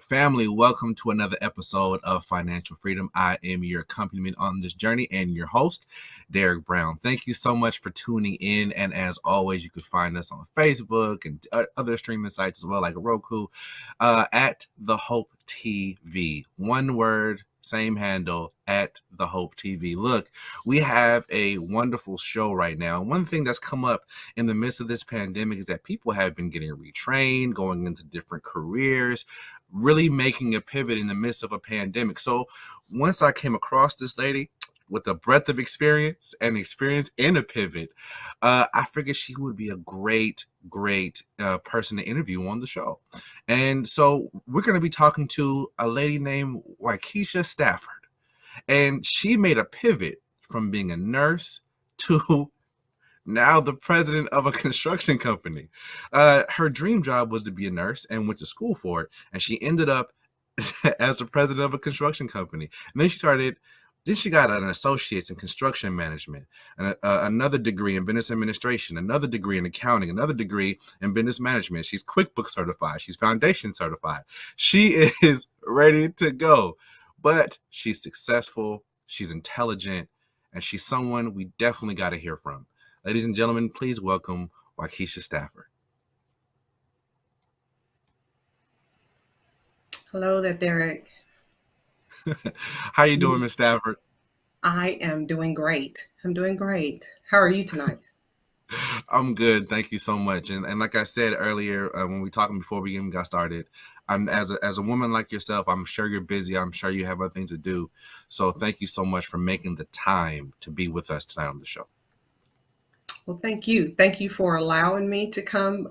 Family, welcome to another episode of Financial Freedom. I am your accompaniment on this journey and your host, Derek Brown. Thank you so much for tuning in. And as always, you can find us on Facebook and other streaming sites as well, like Roku, at The Hope TV. One word, same handle, at The Hope TV. Look, we have a wonderful show right now. One thing that's come up in the midst of this pandemic is that people have been getting retrained, going into different careers, really making a pivot in the midst of a pandemic. So once I came across this lady with a breadth of experience and experience in a pivot, I figured she would be a great person to interview on the show. And so we're going to be talking to a lady named Waukesha Stafford. And she made a pivot from being a nurse to now the president of a construction company. Her dream job was to be a nurse and went to school for it. And she ended up as the president of a construction company. And then she got an associate's in construction management, and another degree in business administration, another degree in accounting, another degree in business management. She's QuickBooks certified. She's Foundation certified. She is ready to go, but she's successful. She's intelligent, and she's someone we definitely got to hear from. Ladies and gentlemen, please welcome Waukesha Stafford. Hello there, Derek. How you doing, Ms. Stafford? I am doing great. I'm doing great. How are you tonight? I'm good. Thank you so much. And like I said earlier, when we were talking before we even got started, as a woman like yourself, I'm sure you're busy. I'm sure you have other things to do. So thank you so much for making the time to be with us tonight on the show. Well, thank you. Thank you for allowing me to come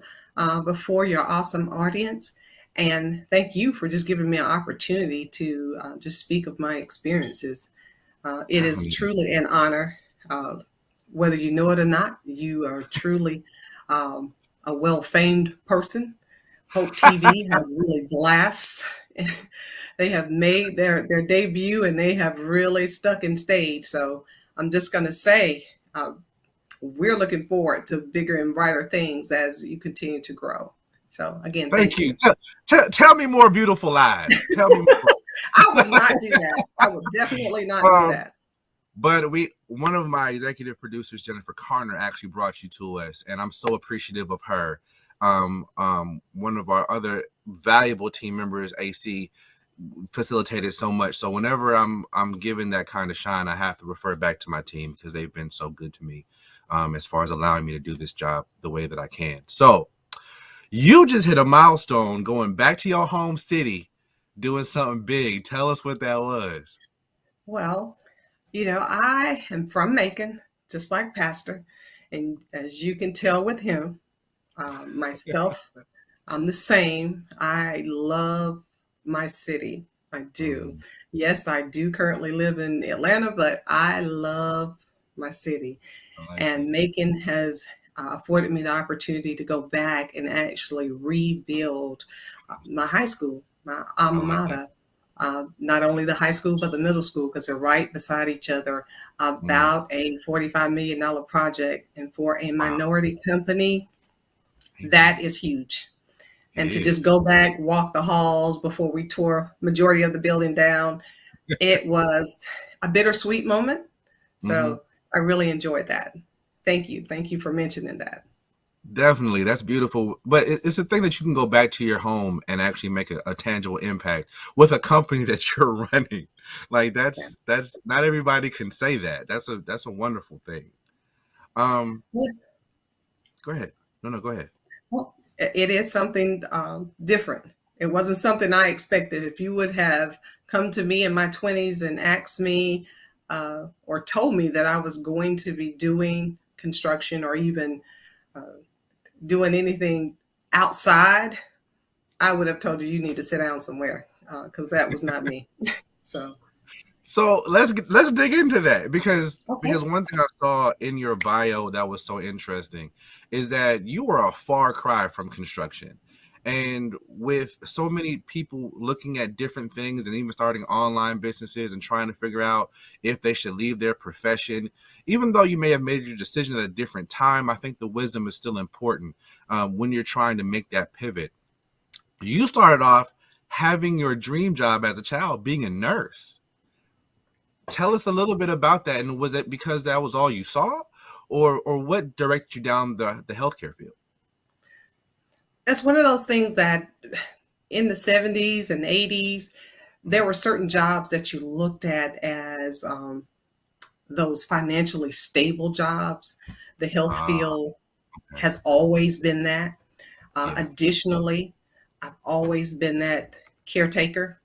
before your awesome audience. And thank you for just giving me an opportunity to just speak of my experiences. It is truly an honor. Whether you know it or not, you are truly a well-famed person. Hope TV has really blast. They have made their debut and they have really stuck and stayed. So I'm just going to say, we're looking forward to bigger and brighter things as you continue to grow. So again, thank you. Tell me more beautiful lies. Tell me more. I would not do that. I would definitely not do that. But one of my executive producers, Jennifer Carner, actually brought you to us, and I'm so appreciative of her. One of our other valuable team members, AC, facilitated so much. So whenever I'm given that kind of shine, I have to refer back to my team because they've been so good to me as far as allowing me to do this job the way that I can. So you just hit a milestone going back to your home city, doing something big. Tell us what that was. Well, I am from Macon, just like Pastor. And as you can tell with him, myself, I'm the same. I love my city. I do. Yes, I do currently live in Atlanta, but I love my city. And Macon has afforded me the opportunity to go back and actually rebuild my high school, my alma mater. Not only the high school, but the middle school, because they're right beside each other. About a $45 million project. And for a minority company, that is huge. And to just go back, walk the halls before we tore majority of the building down, it was a bittersweet moment. So I really enjoyed that. Thank you. Thank you for mentioning that. Definitely. That's beautiful. But it's a thing that you can go back to your home and actually make a tangible impact with a company that you're running. Like that's not everybody can say that. That's a wonderful thing. Go ahead. No, go ahead. Well, it is something different. It wasn't something I expected. If you would have come to me in my 20s and asked me or told me that I was going to be doing construction or even doing anything outside, I would have told you need to sit down somewhere because that was not me. So So let's dig into that because Okay. one thing I saw in your bio that was so interesting is that you were a far cry from construction. And with so many people looking at different things and even starting online businesses and trying to figure out if they should leave their profession, even though you may have made your decision at a different time, I think the wisdom is still important when you're trying to make that pivot. You started off having your dream job as a child, being a nurse. Tell us a little bit about that, and was it because that was all you saw, or what directed you down the healthcare field? It's one of those things that in the 70s and 80s, there Mhm. were certain jobs that you looked at as those financially stable jobs. The health Ah, field okay. has always been that. Yeah. Additionally, I've always been that caretaker,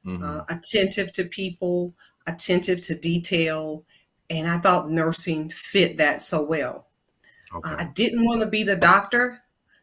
Mhm. attentive to people, attentive to detail, and I thought nursing fit that so well. Okay. I didn't want to be the doctor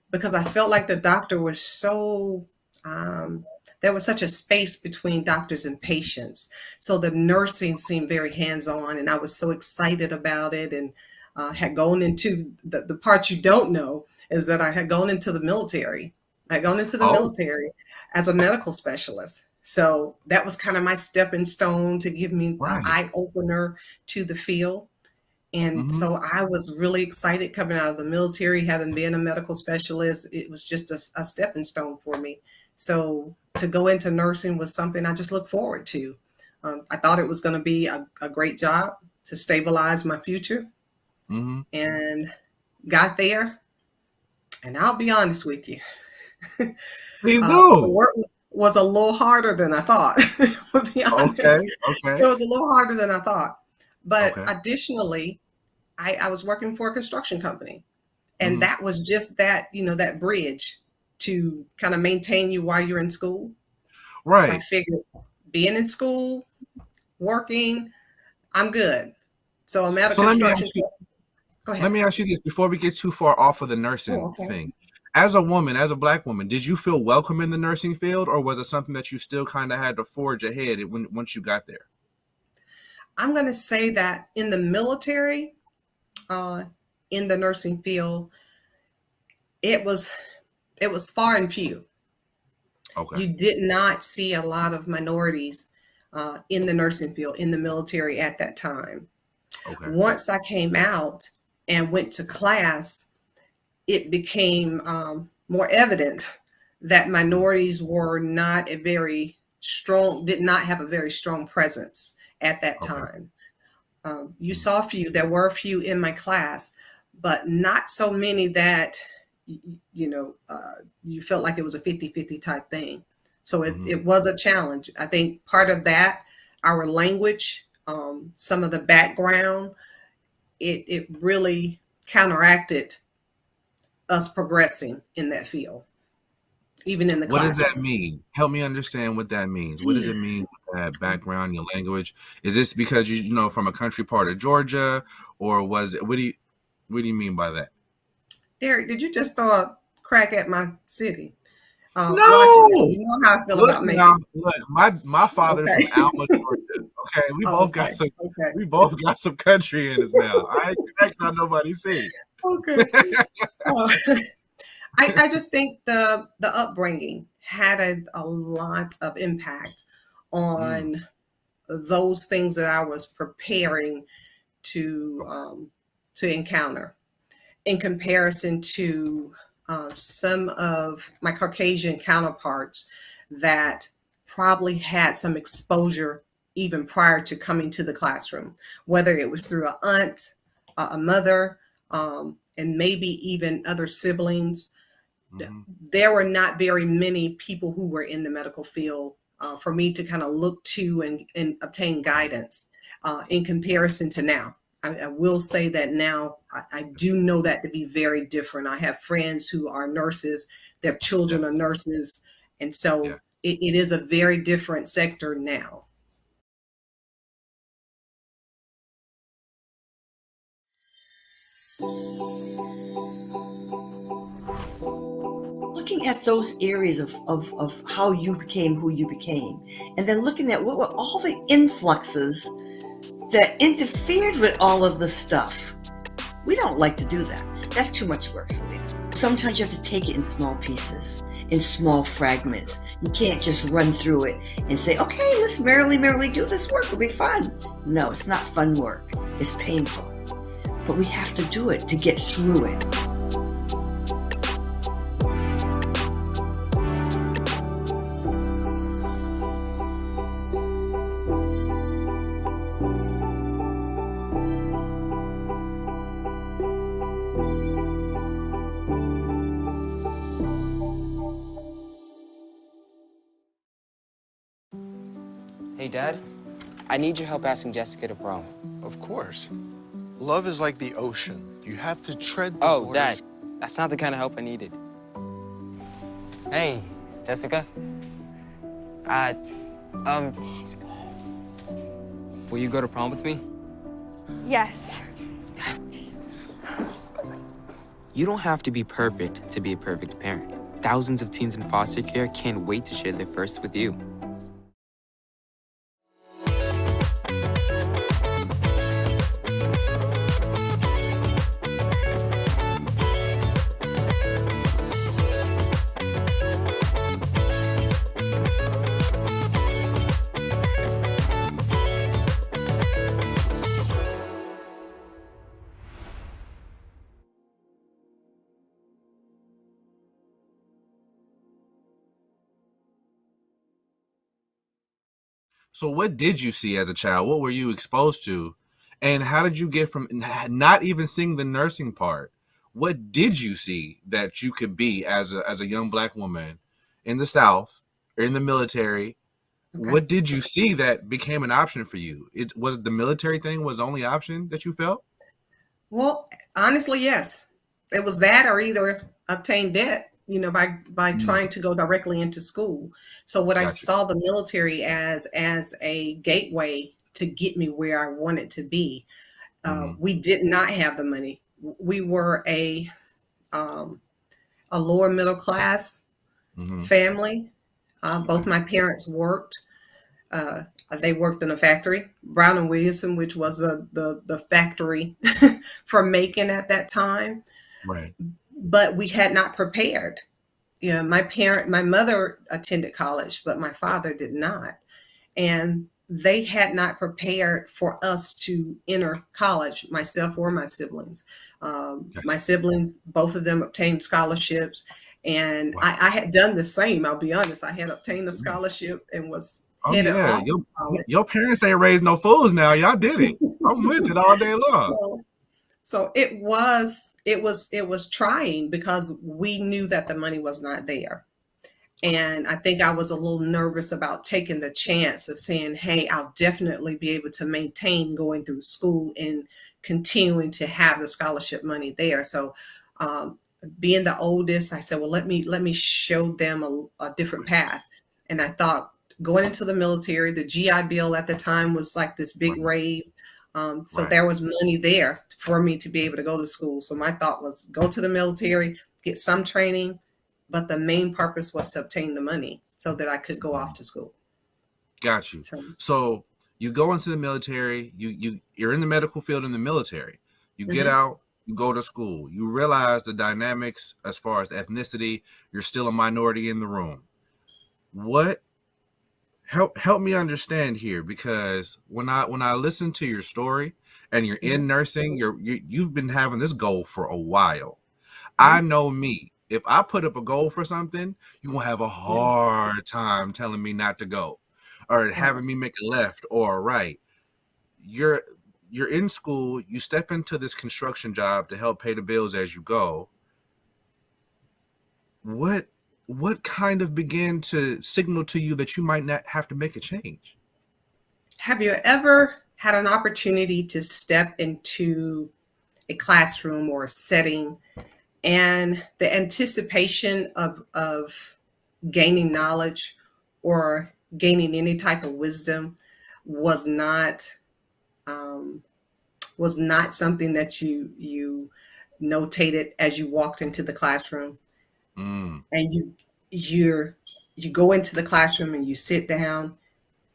because I felt like the doctor was so, um, there was such a space between doctors and patients. So the nursing seemed very hands on, and I was so excited about it. And Mhm. had gone into the part you don't know is that I had gone into the military. I had gone into the Oh, military as a medical specialist. So that was kind of my stepping stone to give me the right. eye opener to the field. And Mhm. so I was really excited coming out of the military, having been a medical specialist. It was just a stepping stone for me. So to go into nursing was something I just look forward to. I thought it was going to be a great job to stabilize my future Mhm. and got there. And I'll be honest with you, Please the do. work was a little harder than I thought. To be Okay. honest, Okay. it was a little harder than I thought. But Okay. additionally, I was working for a construction company. And Mhm. that was just that, that bridge to kind of maintain you while you're in school. So I Right. figured being in school, working, I'm good. So I'm at a So let me ask construction you company. Go let ahead. me ask you this before we get too far off of the Oh, nursing okay. thing. As a woman, as a black woman, did you feel welcome in the nursing field, or was it something that you still kind of had to forge ahead when once you got there? I'm going to say that in the military, uh, in the nursing field, it was it was far and few. Okay. You did not see a lot of minorities in the nursing field in the military at that time. Okay. Once I came out and went to class, it became more evident that Mhm. minorities were not a very strong, did not have a very strong presence at that Okay. time. You Mhm. saw a few, there were a few in my class, but not so many that, you felt like it was a 50-50 type thing. So Mhm. it was a challenge. I think part of that, our language, some of the background, it really counteracted us progressing in that field, even in the What does that classroom. mean? Help me understand what that means. What does it mean with that background, your language? Is this because you know from a country part of Georgia, or was it? What do you mean by that? Derek, did you just throw a crack at my city? Watch it now. No. You know how I feel Look about now, Macon. look. My father's from Okay. Alma, Georgia. Okay, we Oh, both got okay. some. Okay. We both got some country in us now. I ain't connecting on nobody's city. Okay. Uh, I just think the upbringing had a lot of impact Mm, on those things that I was preparing to okay. um, to encounter, in comparison to some of my Caucasian counterparts that probably had some exposure even prior to coming to the classroom, whether it was through an aunt, a mother, and maybe even other siblings. Mhm. There were not very many people who were in the medical field for me to kind of look to and obtain guidance in comparison to now. I will say that now I do know that to be very different. I have friends who are nurses, their Yeah. children are nurses, and Yeah. so it is a very different sector now. Looking looking at those areas of how you became who you became, and then looking at what were all the influxes that interfered with all of the stuff. We don't like to do that. That's too much work, Selena. Sometimes you have to take it in small pieces, in small fragments. You can't just run through it and say, okay, let's merrily do this work. It'll be fun. No, it's not fun work. It's painful. But we have to do it to get through it. Hey, Dad. I need your help asking Jessica to prom. Of course. Love is like the ocean. You have to tread the Oh, waters. Dad. That's not the kind of help I needed. Hey, Jessica. Will you go to prom with me? Yes. You don't have to be perfect to be a perfect parent. Thousands of teens in foster care can't wait to share their first with you. So what did you see as a child? What were you exposed to? And how did you get from not even seeing the nursing part? What did you see that you could be as a young Black woman in the South or in the military? Okay. What did you see that became an option for you? Was it the military thing was the only option that you felt? Well, honestly, yes. It was that or either obtain debt, by trying to go directly into school. So what I Gotcha. saw the military as a gateway to get me where I wanted to be. We did not have the money. We were a lower middle class family. Both my parents worked. They worked in a factory, Brown and Williamson, which was the factory for Macon at that time. Right. But we had not prepared. My mother attended college, but my father did not. And they had not prepared for us to enter college, myself or my siblings. My siblings, both of them obtained scholarships. And Wow. I had done the same, I'll be honest. I had obtained a scholarship and was Oh headed yeah, off to college. your parents ain't raised no fools now. Y'all did it. I'm with it all day long. So it was trying because we knew that the money was not there. And I think I was a little nervous about taking the chance of saying, hey, I'll definitely be able to maintain going through school and continuing to have the scholarship money there. So being the oldest, I said, well, let me show them a different path. And I thought going into the military, the GI Bill at the time was like this big rave. So there was money there for me to be able to go to school. So my thought was go to the military, get some training, but the main purpose was to obtain the money so that I could go off to school. Got you. So you go into the military, you're in the medical field in the military. You get out, you go to school. You realize the dynamics as far as ethnicity, you're still a minority in the room. What help me understand here, because when I listen to your story and you're in nursing, you've been having this goal for a while. I know me. If I put up a goal for something, you're gonna have a hard time telling me not to go or having me make a left or a right. You're in school, you step into this construction job to help pay the bills as you go. What kind of began to signal to you that you might not have to make a change? Have you ever had an opportunity to step into a classroom or a setting and the anticipation of gaining knowledge or gaining any type of wisdom was not something that you notated as you walked into the classroom? Mm, and you go into the classroom and you sit down,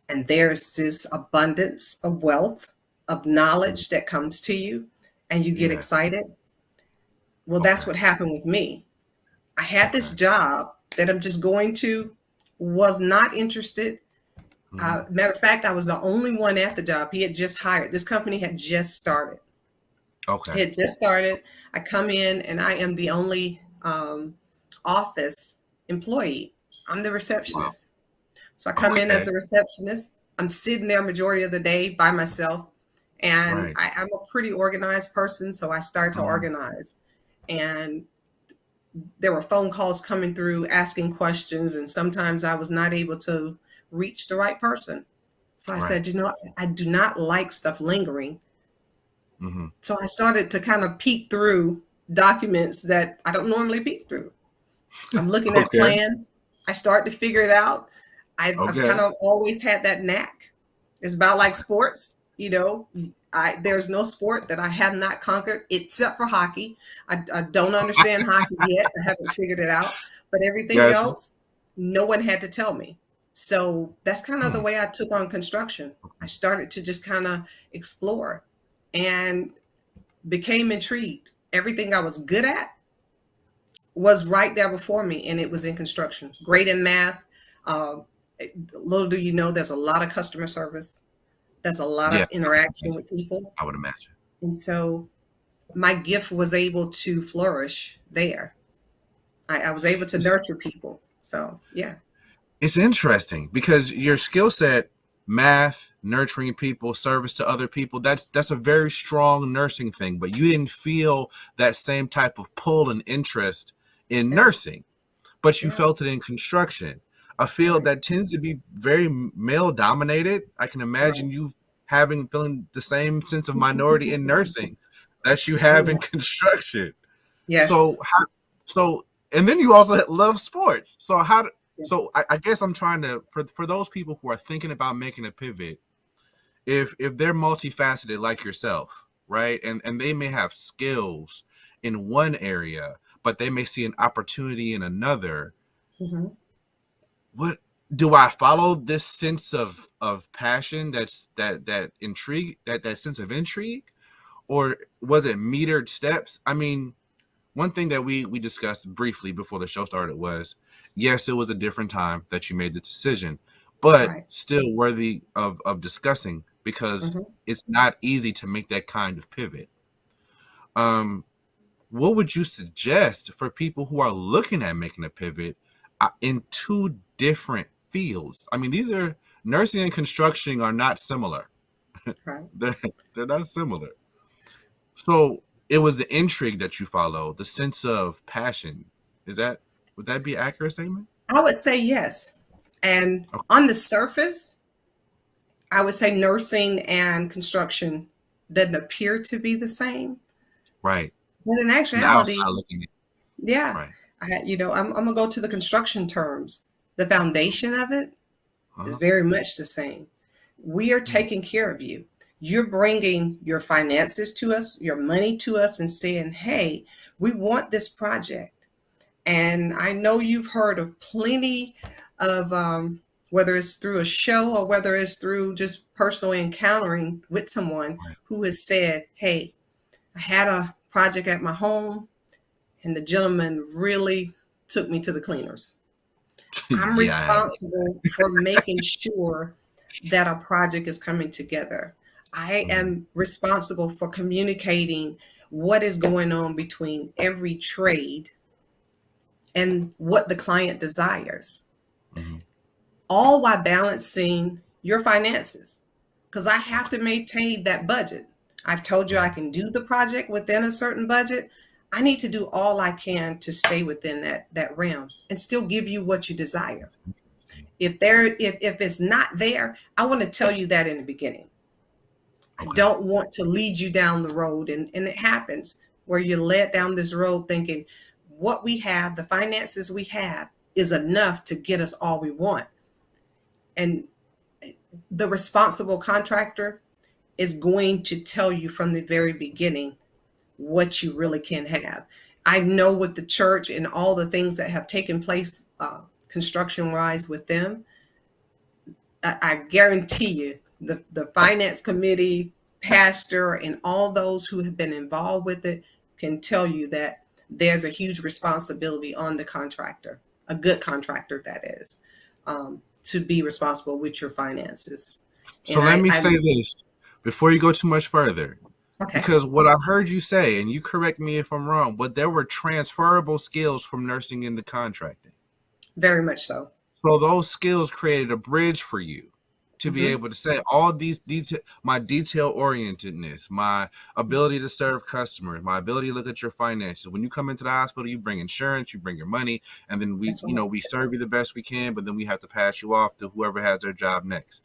and there's this abundance of wealth of mm, knowledge that comes to you, and you get yeah. excited. Well, that's Okay. what happened with me. I had this Okay. job that I'm just going to, was not interested. Hmm. Matter of fact, I was the only one at the job. He had just hired. This company had just started. Okay. It had just started. I come in and I am the only office employee. I'm the Wow. receptionist. So I come in as Okay. a receptionist. I'm sitting there majority of the day by myself. And Right. I'm a pretty organized person. So I start to Mhm. organize. And there were phone calls coming through asking questions. And sometimes I was not able to reach the right person. So I Right. said, I do not like stuff lingering. Hmm. So I started to kind of peek through documents that I don't normally peek through. I'm looking at Okay. plans. I start to figure it out. I've Okay. kind of always had that knack. It's about like sports, you know. There's no sport that I have not conquered except for hockey. I don't understand hockey yet. I haven't figured it out. But everything Gotcha. else, no one had to tell me. So that's kind of the Hmm. way I took on construction. I started to just kind of explore and became intrigued. Everything I was good at was right there before me, and it was in construction. Great in math. Uh, Little do you know, there's a lot of customer service. There's a lot Yeah. of interaction with people, I would imagine. and so my gift was able to flourish there. I was able to It's, nurture people. So yeah, it's interesting because your skill set, math, nurturing people, service to other people, that's a very strong nursing thing, but you didn't feel that same type of pull and interest in yeah, nursing, but you yeah, felt it in construction, a field right, that tends to be very male dominated. I can right. imagine you having feeling the same sense of minority in nursing that you have in Yeah. construction. So Yes. how, so and then you also love sports. So Yeah. so I guess I'm trying to for those people who are thinking about making a pivot, if they're multifaceted like yourself, right? And they may have skills in one area, but they may see an opportunity in another. Hmm. What do I follow this sense of passion that intrigue that sense of intrigue? Or was it metered steps? I mean, one thing that we discussed briefly before the show started was, yes, it was a different time that you made the decision, but Right. still worthy of discussing because Hmm. it's not easy to make that kind of pivot. Um, what would you suggest for people who are looking at making a pivot in two different fields? I mean, these are nursing and construction are not similar. Right. They're they're not similar. So it was the intrigue that you follow, the sense of passion. Is that would that be an accurate statement? I would say yes. And Okay, on the surface, I would say nursing and construction doesn't appear to be the same. right. But in From the outside actuality, looking in, yeah, right. I'm gonna go to the construction terms. The foundation of it is Uh-huh. very much the same. We are Hmm. taking care of you. You're bringing your finances to us, your money to us, and saying, "Hey, we want this project." And I know you've heard of plenty of, whether it's through a show or whether it's through just personally encountering with someone Right. who has said, "Hey, I had a project at my home, and the gentleman really took me to the cleaners." I'm Yeah, I have. responsible for making sure that a project is coming together. I Mhm. am responsible for communicating what is going on between every trade and what the client desires, Mhm. all while balancing your finances. Because I have to maintain that budget. I've told you I Mhm. can do the project within a certain budget. I need to do all I can to stay within that realm and still give you what you desire. If it's not there, I want to tell you that in the beginning. I Okay. don't want to lead you down the road, and it happens where you're led down this road thinking what we have, the finances we have, is enough to get us all we want. And the responsible contractor is going to tell you from the very beginning what you really can have. I know with the church and all the things that have taken place construction wise with them, I guarantee you the finance committee, pastor, and all those who have been involved with it can tell you that there's a huge responsibility on the contractor, a good contractor that is, to be responsible with your finances. So let me say this before you go too much further. Okay. Because what I heard you say, and you correct me if I'm wrong, but there were transferable skills from nursing into contracting. Very much so. So those skills created a bridge for you to be able to say all these my detail orientedness, my ability to serve customers, my ability to look at your finances. When you come into the hospital, you bring insurance, you bring your money, and then we serve you the best we can, but then we have to pass you off to whoever has their job next.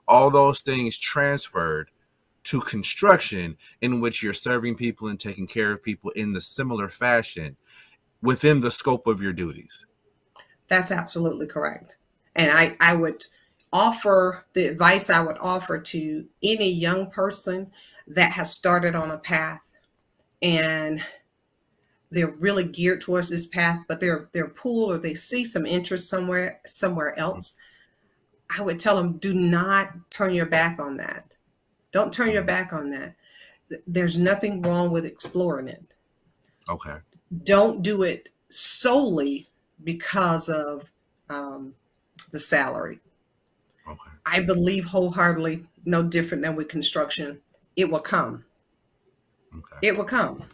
All those things transferred to construction, in which you're serving people and taking care of people in the similar fashion within the scope of your duties. That's absolutely correct. And I would offer the advice I would offer to any young person that has started on a path and they're really geared towards this path, but they're pulled or they see some interest somewhere else. I would tell them, do not turn your back on that. Don't turn your back on that. There's nothing wrong with exploring it. Okay. Don't do it solely because of the salary. Okay. I believe wholeheartedly, no different than with construction, it will come. Okay. It will come.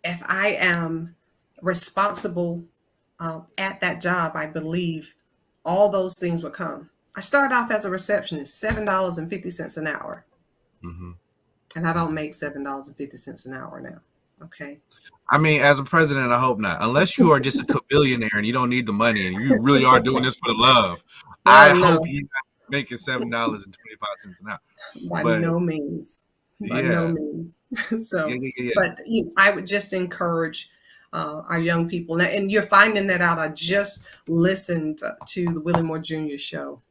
If I am responsible at that job, I believe all those things will come. I started off as a receptionist, $7.50 an hour. And I don't make $7.50 an hour now. Okay. I mean, as a president, I hope not. Unless you are just a billionaire and you don't need the money and you really are doing this for the love. I hope you're not making $7.25 an hour. By no means. By no means. So, but I would just encourage our young people. Now, and you're finding that out. I just listened to the Willie Moore Jr. show.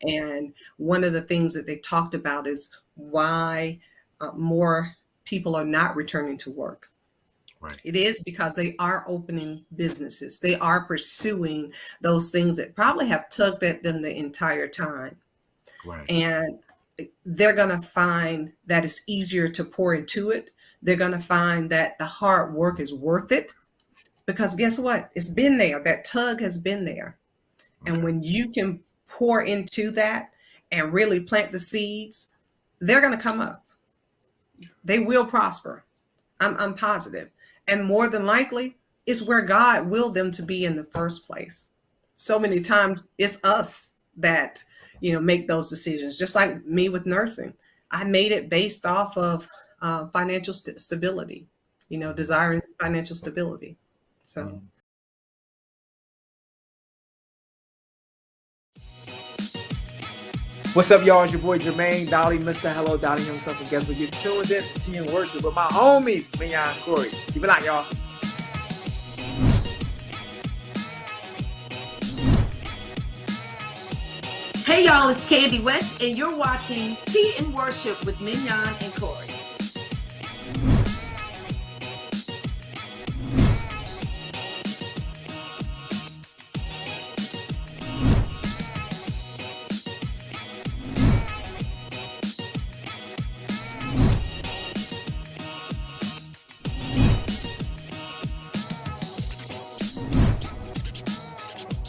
And one of the things that they talked about is why more people are not returning to work. Right. It is because they are opening businesses. They are pursuing those things that probably have tugged at them the entire time. Right. And they're going to find that it's easier to pour into it. They're going to find that the hard work is worth it because guess what? It's been there. That tug has been there. Okay. And when you can pour into that and really plant the seeds, they're going to come up. They will prosper. I'm positive. And more than likely, it's where God willed them to be in the first place. So many times it's us that, make those decisions. Just like me with nursing, I made it based off of financial stability, desiring financial stability. So. What's up, y'all? It's your boy Jermaine Dolly, Mr. Hello Dolly himself. And guess what? You're tuned in to Tea and Worship with my homies, Mignon and Corey. Keep it locked, y'all. Hey, y'all, it's Candy West, and you're watching Tea and Worship with Mignon and Corey.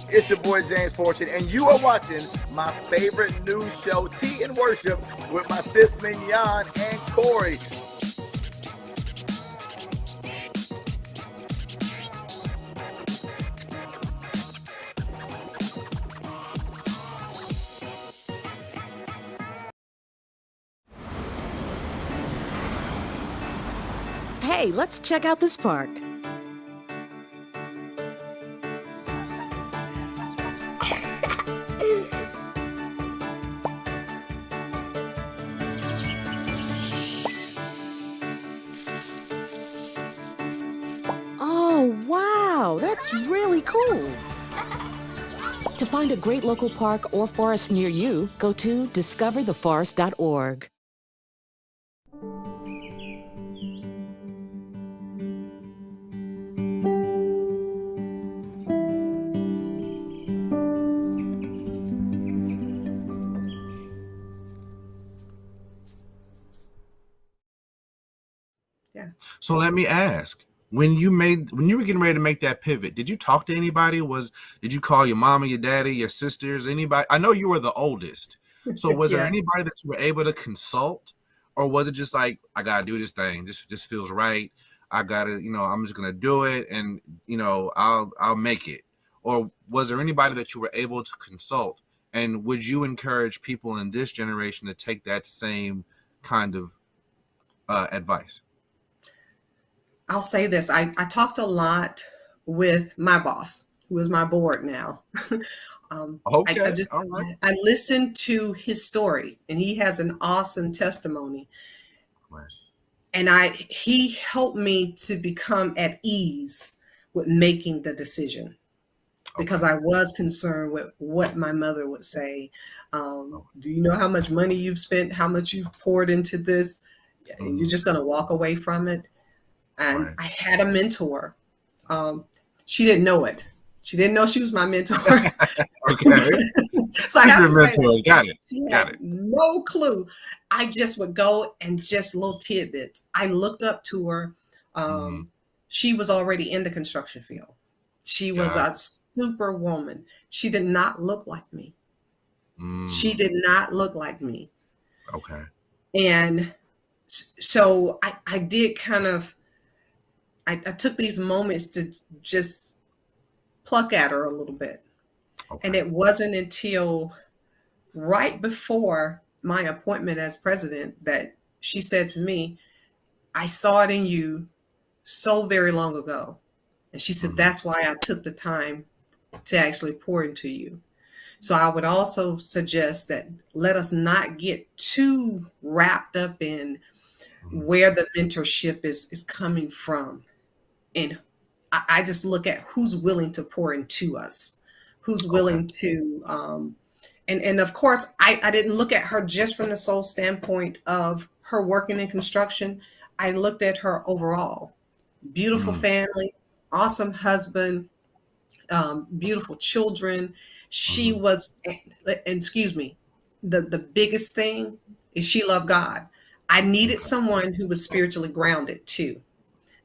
It's your boy James Fortune, and you are watching my favorite news show, Tea and Worship, with my sis Mignon and Corey. Hey, let's check out this park. That's really cool. To find a great local park or forest near you, go to discovertheforest.org. So let me ask, when you were getting ready to make that pivot, did you talk to anybody? Did you call your mama, your daddy, your sisters, anybody? I know you were the oldest. So was there Yeah. anybody that you were able to consult, or was it just like, I gotta do this thing. This feels right. I gotta, I'm just gonna do it, and I'll make it. Or was there anybody that you were able to consult? And would you encourage people in this generation to take that same kind of advice? I'll say this. I talked a lot with my boss, who is my board now. Okay, all right. I listened to his story, and he has an awesome testimony. Right. And he helped me to become at ease with making the decision, because I was concerned with what my mother would say. Do you know how much money you've spent, how much you've poured into this, and you're just going to walk away from it? And I had a mentor. She didn't know it. She didn't know she was my mentor. Okay. So I have to say, Got it. she had no clue. I just would go and just little tidbits. I looked up to her. She was already in the construction field. She was a super woman. She did not look like me. She did not look like me. Okay. And so I did kind of, I took these moments to just pluck at her a little bit. Okay. And it wasn't until right before my appointment as president that she said to me, I saw it in you so very long ago. And she said, that's why I took the time to actually pour into you. So I would also suggest that let us not get too wrapped up in where the mentorship is coming from. And I just look at who's willing to pour into us, who's willing to, and of course, I didn't look at her just from the sole standpoint of her working in construction. I looked at her overall. Beautiful family, awesome husband, beautiful children. She was, and excuse me, the biggest thing is she loved God. I needed someone who was spiritually grounded too,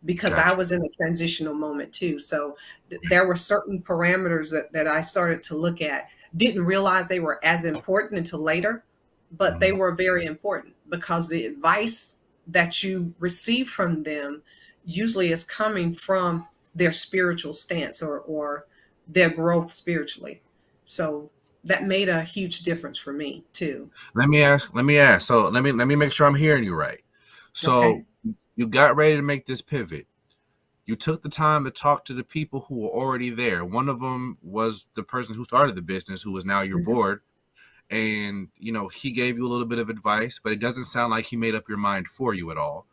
because I was in a transitional moment too. So there were certain parameters that I started to look at. Didn't realize they were as important until later, but they were very important, because the advice that you receive from them usually is coming from their spiritual stance or their growth spiritually. So that made a huge difference for me too. Let me ask. So let me make sure I'm hearing you right. So you got ready to make this pivot. You took the time to talk to the people who were already there. One of them was the person who started the business, who is now your board. And, he gave you a little bit of advice, but it doesn't sound like he made up your mind for you at all.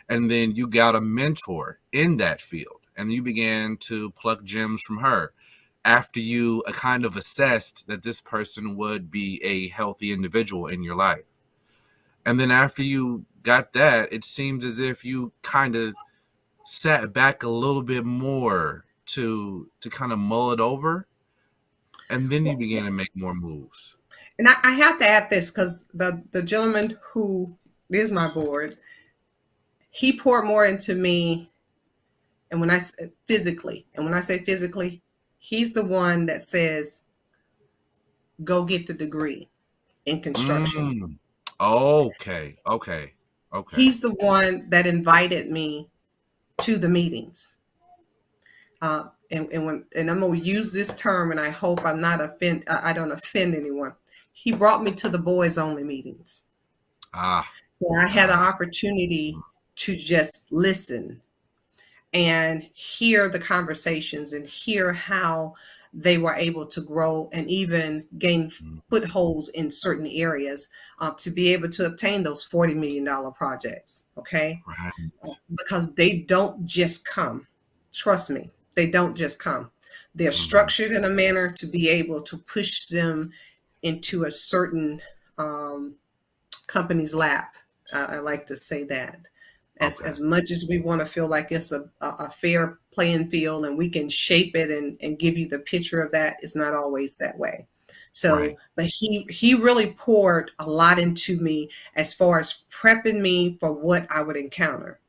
And then you got a mentor in that field, and you began to pluck gems from her after you kind of assessed that this person would be a healthy individual in your life. And then after you got that, it seems as if you kind of sat back a little bit more to kind of mull it over, and then you began to make more moves. And I have to add this, because the gentleman who is my board, he poured more into me. And when I say physically, he's the one that says, go get the degree in construction. Okay. He's the one that invited me to the meetings. And I'm going to use this term, and I hope I don't offend anyone. He brought me to the boys only meetings. So I had an opportunity to just listen and hear the conversations and hear how they were able to grow and even gain footholds in certain areas to be able to obtain those $40 million projects. Okay. Right. Because they don't just come. Trust me, they don't just come. They're structured in a manner to be able to push them into a certain company's lap. I like to say that. As much as we want to feel like it's a fair playing field and we can shape it and give you the picture of that, it's not always that way. So, but he really poured a lot into me as far as prepping me for what I would encounter.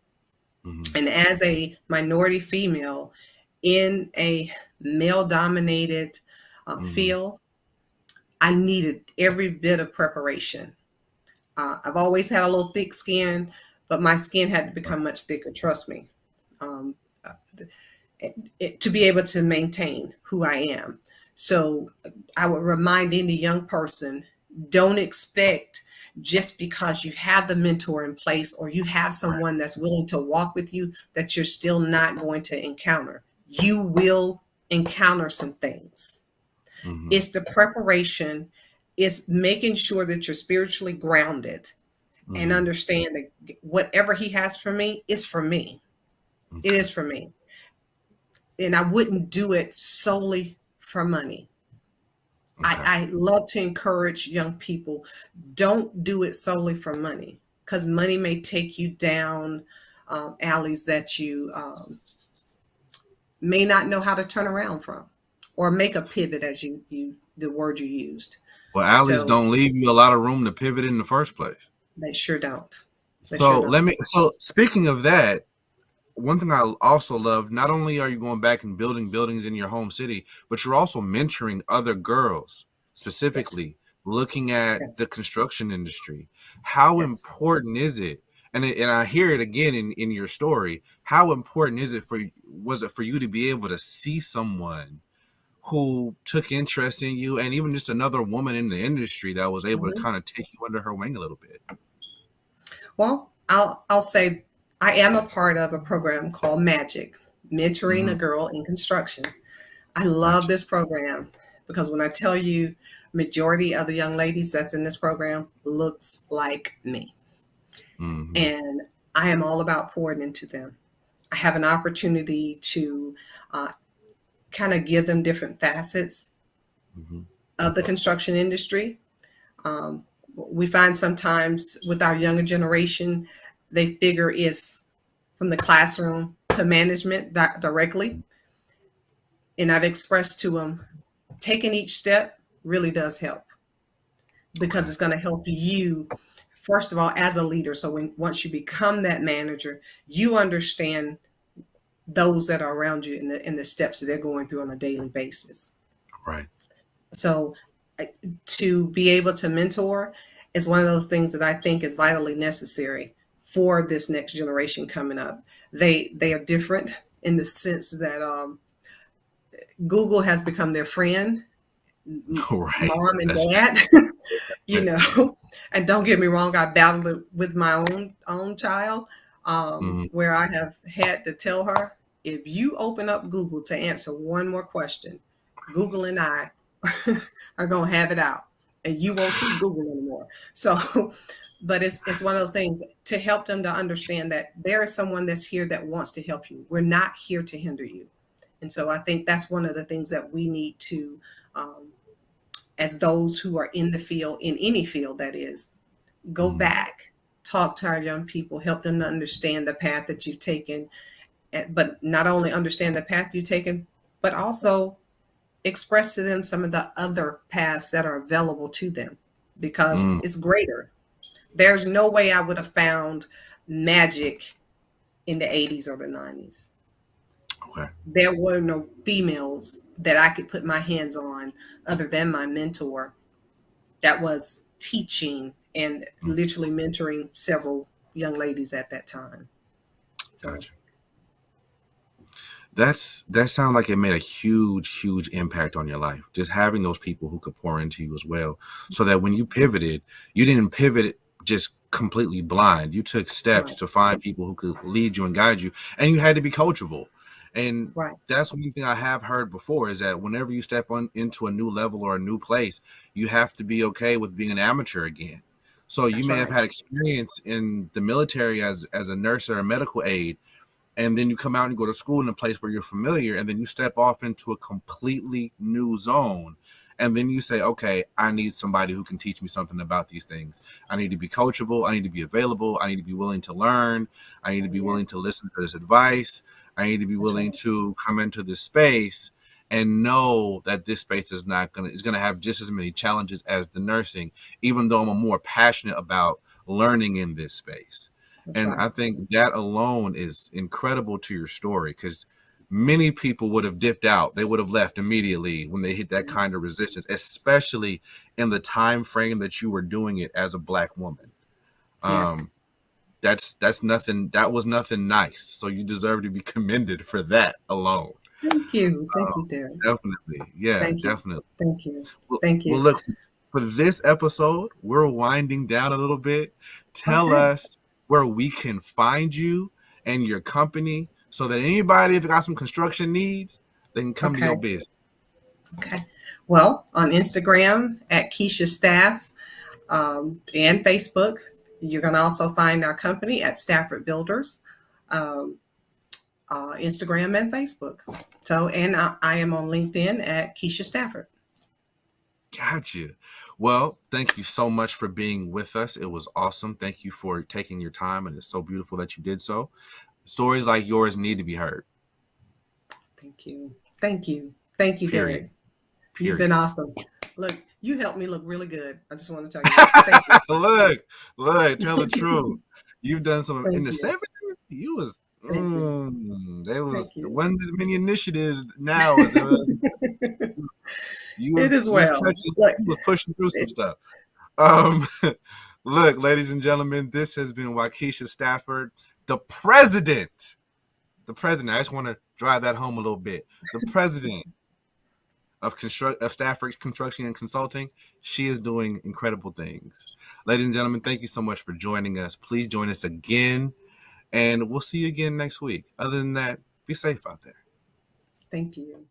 Mhm. And as a minority female in a male dominated Mhm. field, I needed every bit of preparation. I've always had a little thick skin, but my skin had to Right. become much thicker, trust me, um, uh, to be able to maintain who I am. So I would remind any young person, don't expect just because you have the mentor in place or you have Right. someone that's willing to walk with you that you're still not going to encounter. You will encounter some things. Mhm. It's the preparation, it's making sure that you're spiritually grounded and Mhm. understand that whatever he has for me is for me. It Okay. is for me. And I wouldn't do it solely for money. Okay. I love to encourage young people, don't do it solely for money because money may take you down alleys that you may not know how to turn around from or make a pivot as the word you used. Well, alleys So don't leave you a lot of room to pivot in the first place. they sure don't. They sure So don't. so speaking of that, one thing I also love, not only are you going back and building buildings in your home city, but you're also mentoring other girls, Yes. specifically looking at the Yes. construction industry. How Yes. important is it? And I hear it again in your story. How important is it was it for you to be able to see someone who took interest in you and even just another woman in the industry that was able to Mhm. kind of take you under her wing a little bit? Well, I'll say I am a part of a program called Magic, Mentoring a Mhm. Girl in Construction. I love Gotcha. this program because when I tell you, majority of the young ladies that's in this program looks like me, Mhm. and I am all about pouring into them. I have an opportunity to uh, kind of give them different facets Mhm. of the construction industry. Um, we find sometimes with our younger generation, they figure it's from the classroom to management directly. And I've expressed to them, taking each step really does help because Okay. it's going to help you, first of all, as a leader. So once you become that manager, you understand those that are around you in the steps that they're going through on a daily basis. Right. So to be able to mentor is one of those things that I think is vitally necessary for this next generation coming up. They are different in the sense that Google has become their friend, Right. mom and That's dad, you right. know. And don't get me wrong, I battled it with my own child, Mhm. where I have had to tell her, if you open up Google to answer one more question, Google and I are gonna have it out, and you won't see Google anymore. So, but it's one of those things to help them to understand that there is someone that's here that wants to help you. We're not here to hinder you. And so I think that's one of the things that we need to, um, as those who are in the field, in any field that is, go Mhm. back, talk to our young people, help them to understand the path that you've taken, but not only understand the path you've taken, but also express to them some of the other paths that are available to them because Mm. it's greater. There's no way I would have found magic in the 80s or the 90s. Okay. There were no females that I could put my hands on other than my mentor that was teaching and Mm. literally mentoring several young ladies at that time. So, Gotcha. That sounds like it made a huge impact on your life. Just having those people who could pour into you as well, so that when you pivoted, you didn't pivot just completely blind. You took steps right, to find people who could lead you and guide you, and you had to be coachable. And right, that's one thing I have heard before is that whenever you step on into a new level or a new place, you have to be okay with being an amateur again. So you that's may have right, had experience in the military as a nurse or a medical aide, and then you come out and go to school in a place where you're familiar, and then you step off into a completely new zone, and then you say, okay, I need somebody who can teach me something about these things. I need to be coachable, I need to be available, I need to be willing to learn, I need to be willing yes, to listen to this advice, I need to be that's willing right, to come into this space and know that this space is gonna have just as many challenges as the nursing, even though I'm more passionate about learning in this space. That's And right. I think that alone is incredible to your story, because many people would have dipped out. They would have left immediately when they hit that kind of resistance, especially in the time frame that you were doing it as a Black woman. Yes. That's nothing. That was nothing nice. So you deserve to be commended for that alone. Thank you. Thank you, Derek. Definitely. Yeah, Thank you. definitely. Thank you. Well, Thank you. look, for this episode, we're winding down a little bit. Tell Okay. us where we can find you and your company, so that anybody, if they got some construction needs, they can come to your Okay. business. Okay. Well, on Instagram at Keisha Staff and Facebook, you're going to also find our company at Stafford Builders, Instagram and Facebook. So, and I am on LinkedIn at Keisha Stafford. Gotcha. Well, thank you so much for being with us. It was awesome. Thank you for taking your time, and it's so beautiful that you did so. Stories like yours need to be heard. Thank you. Thank you. Thank you, Period. Derek. You've Period. been awesome. Look, you helped me look really good. I just want to tell you that. Thank you. Look, tell the truth. You've done some in the Thank you. 70s. You was Thank you. there was Thank you. wasn't as many initiatives now as there was. You It is well. Look, you was pushing through some it- stuff. Look, ladies and gentlemen, this has been Waukesha Stafford, the president. The president. I just want to drive that home a little bit. The president of Stafford Construction and Consulting. She is doing incredible things. Ladies and gentlemen, thank you so much for joining us. Please join us again, and we'll see you again next week. Other than that, be safe out there. Thank you.